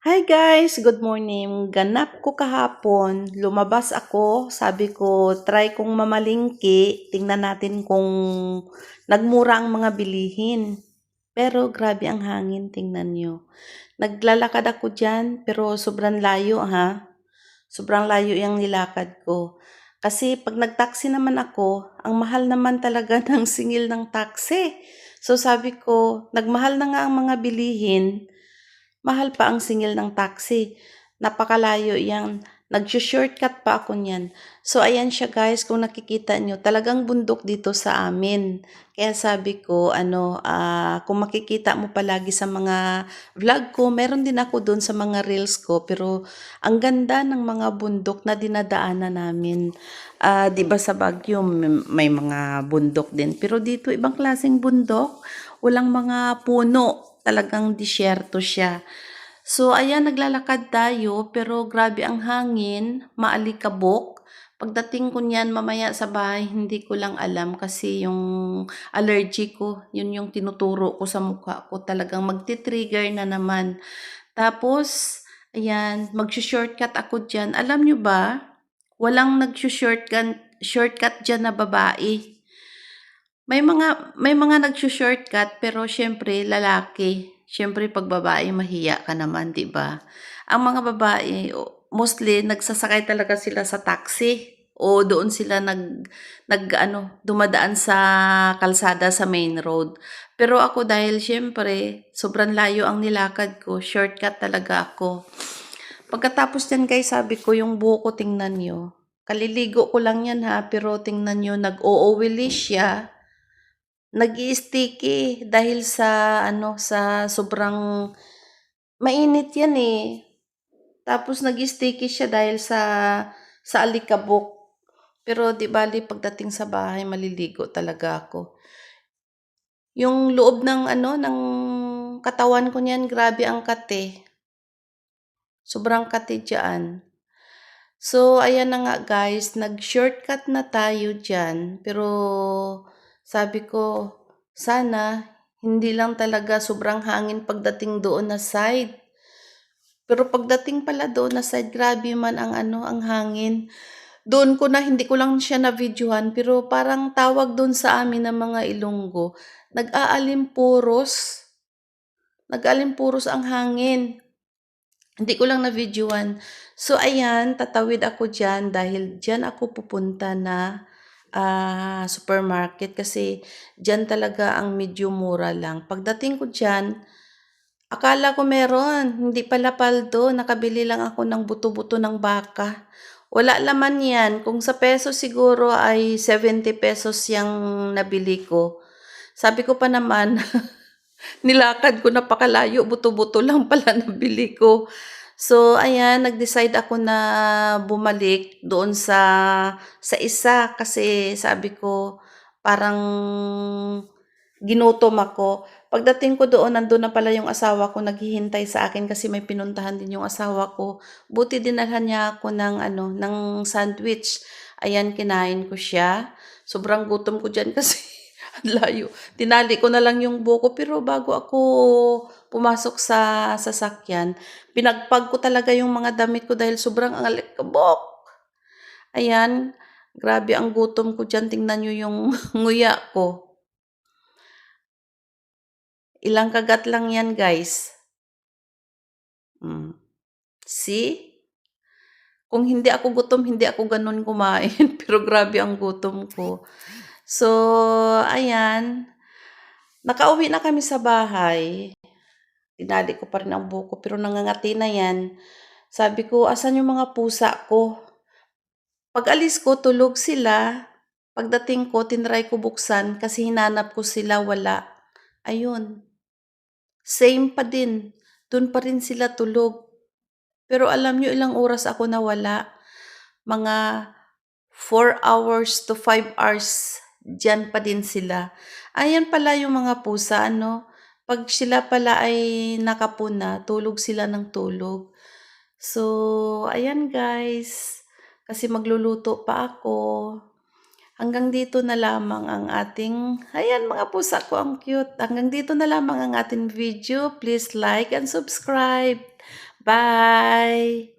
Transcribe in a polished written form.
Hi guys, good morning. Ganap ko kahapon, lumabas ako, sabi ko try kong mamalingki, tingnan natin kung nagmura ang mga bilihin. Pero grabe ang hangin, tingnan nyo. Naglalakad ako dyan, pero sobrang layo ha. Sobrang layo yung nilakad ko. Kasi pag nagtaksi naman ako, ang mahal naman talaga ng singil ng taxi. So sabi ko, nagmahal na nga ang mga bilihin, mahal pa ang singil ng taxi. Napakalayo yan. Nag-shortcut pa ako niyan. So, ayan siya guys, kung nakikita nyo, talagang bundok dito sa amin. Kaya sabi ko, kung makikita mo palagi sa mga vlog ko, meron din ako doon sa mga reels ko, pero ang ganda ng mga bundok na dinadaanan namin. Di ba sa Baguio, may mga bundok din. Pero dito, ibang klaseng bundok, walang mga puno. Talagang disyerto siya. So, ayan, naglalakad tayo, pero grabe ang hangin, maalikabok. Pagdating ko niyan mamaya sa bahay, hindi ko lang alam kasi yung allergy ko, yun yung tinuturo ko sa mukha ko, talagang magti-trigger na naman. Tapos, ayan, mag-shortcut ako dyan. Alam nyo ba, walang nag-shortcut dyan na babae. May mga nagso-shortcut pero syempre lalaki. Syempre pag babae mahiya ka naman, 'di ba? Ang mga babae mostly nagsasakay talaga sila sa taxi o doon sila dumadaan sa kalsada sa main road. Pero ako dahil syempre sobrang layo ang nilakad ko, shortcut talaga ako. Pagkatapos yan guys, sabi ko yung buhok ko tingnan nyo. Kaliligo ko lang yan ha, pero tingnan nyo, nag-o-oily siya. Nag-i-sticky dahil sa sobrang mainit yan eh. Tapos nag-i-sticky siya dahil sa alikabok. Pero di bali pagdating sa bahay maliligo talaga ako. Yung loob ng katawan ko niyan, grabe ang kate. Sobrang kate diyan. So, ayan na nga guys, nag-shortcut na tayo dyan. Pero, sabi ko, sana, hindi lang talaga sobrang hangin pagdating doon na side. Pero pagdating pala doon na side, grabe man ang hangin. Doon ko na, hindi ko lang siya na-videohan, pero parang tawag doon sa amin ng mga Ilonggo, nag-aalimpuros. Nag-aalimpuros ang hangin. Hindi ko lang na-videohan. So, ayan, tatawid ako dyan dahil dyan ako pupunta na supermarket kasi dyan talaga ang medyo mura lang. Pagdating ko dyan, akala ko meron, hindi pala paldo, nakabili lang ako ng buto-buto ng baka. Wala laman yan. Kung sa peso siguro ay 70 pesos yung nabili ko. Sabi ko pa naman, nilakad ko napakalayo, buto-buto lang pala nabili ko. So, ayan, nag-decide ako na bumalik doon sa isa kasi sabi ko, parang ginutom ako. Pagdating ko doon, nandun na pala yung asawa ko, naghihintay sa akin kasi may pinuntahan din yung asawa ko. Buti dinalhan niya ako ng sandwich. Ayan, kinain ko siya. Sobrang gutom ko dyan kasi ang layo. Tinali ko na lang yung buko pero bago ako pumasok sa sasakyan, pinagpag ko talaga yung mga damit ko dahil sobrang alikabok. Ayan, grabe ang gutom ko dyan. Tingnan nyo yung nguya ko. Ilang kagat lang yan guys. See? Kung hindi ako gutom, hindi ako ganun kumain. Pero grabe ang gutom ko. So, ayan. Nakauwi na kami sa bahay. Tinali ko pa rin ang buko pero nangangati na yan. Sabi ko, asan yung mga pusa ko? Pag alis ko, tulog sila. Pagdating ko, tinry ko buksan kasi hinanap ko sila, wala. Ayun. Same pa din. Doon pa rin sila tulog. Pero alam nyo ilang oras ako nawala? Mga 4 hours to 5 hours. Diyan pa din sila. Ayan pala yung mga pusa, pag sila pala ay nakapuna, tulog sila ng tulog. So, ayan guys. Kasi magluluto pa ako. Hanggang dito na lamang ang ating, ayan mga pusa ko, ang cute. Hanggang dito na lamang ang ating video. Please like and subscribe. Bye!